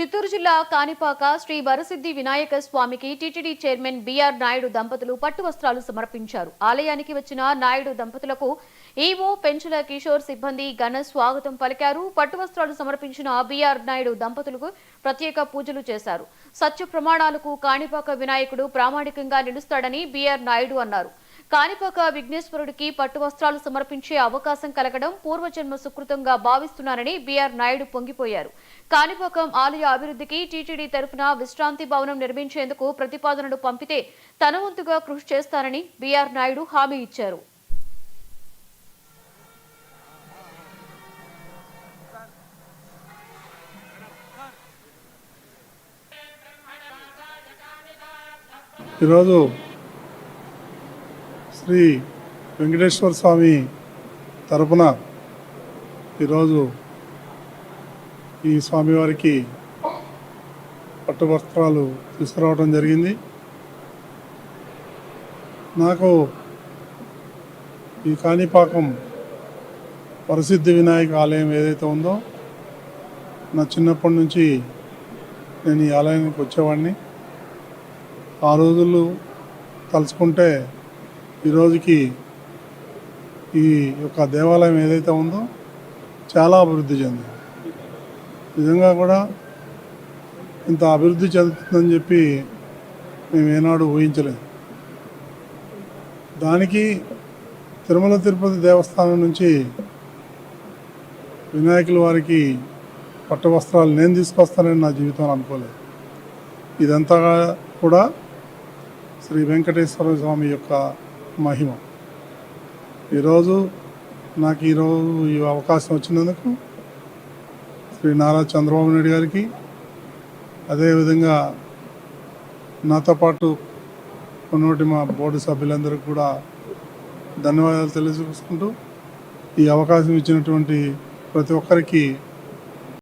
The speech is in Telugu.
చిత్తూరు జిల్లా కాణిపాక శ్రీ వరసిద్ధి వినాయక స్వామికి టీటీడీ చైర్మన్ బిఆర్ నాయుడు దంపతులు పట్టు వస్త్రాలు సమర్పించారు. ఆలయానికి వచ్చిన నాయుడు దంపతులకు ఈవో పెంచుల కిషోర్ సిబ్బంది ఘన స్వాగతం పలికారు. పట్టు వస్త్రాలు సమర్పించిన బిఆర్ నాయుడు దంపతులకు ప్రత్యేక పూజలు చేశారు. సత్య ప్రమాణాలకు కాణిపాక వినాయకుడు ప్రామాణికంగా నిలుస్తాడని బిఆర్ నాయుడు అన్నారు. కాణిపాక విఘ్నేశ్వరుడికి పట్టు వస్త్రాలు సమర్పించే అవకాశం కలగడం పూర్వజన్మ సుకృతంగా భావిస్తున్నారని బిఆర్ నాయుడు పొంగిపోయారు. కాణిపాకం ఆలయ అభివృద్ధికి టీటీడీ తరఫున విశ్రాంతి భవనం నిర్మించేందుకు ప్రతిపాదనలు పంపితే తన వంతుగా కృషి చేస్తానని బిఆర్ నాయుడు హామీ ఇచ్చారు. ఈరోజు శ్రీ వెంకటేశ్వర స్వామి తరపున ఈరోజు ఈ స్వామివారికి పట్టు వస్త్రాలు తీసుకురావడం జరిగింది. నాకు ఈ కాణిపాకం వరసిద్ధి వినాయక ఆలయం ఏదైతే ఉందో నా చిన్నప్పటి నుంచి నేను ఈ ఆలయానికి వచ్చేవాడిని. ఆ రోజులు తలుచుకుంటే ఈరోజుకి ఈ యొక్క దేవాలయం ఏదైతే ఉందో చాలా అభివృద్ధి చెందింది. నిజంగా కూడా ఇంత అభివృద్ధి చెందుతుందని చెప్పి మేము ఏనాడు ఊహించలేదు. దానికి తిరుమల తిరుపతి దేవస్థానం నుంచి వినాయకుల వారికి పట్టు వస్త్రాలు నేను తీసుకొస్తానని నా జీవితంలో అనుకోలేదు. ఇదంతా కూడా శ్రీ వెంకటేశ్వర స్వామి యొక్క మహిమ. ఈరోజు నాకు ఈ అవకాశం వచ్చినందుకు శ్రీ నారా చంద్రబాబు నాయుడు గారికి, అదేవిధంగా నాతో పాటు ఉన్నటువంటి మా బోర్డు సభ్యులందరికీ కూడా ధన్యవాదాలు తెలియజేసుకుంటూ ఈ అవకాశం ఇచ్చినటువంటి ప్రతి ఒక్కరికి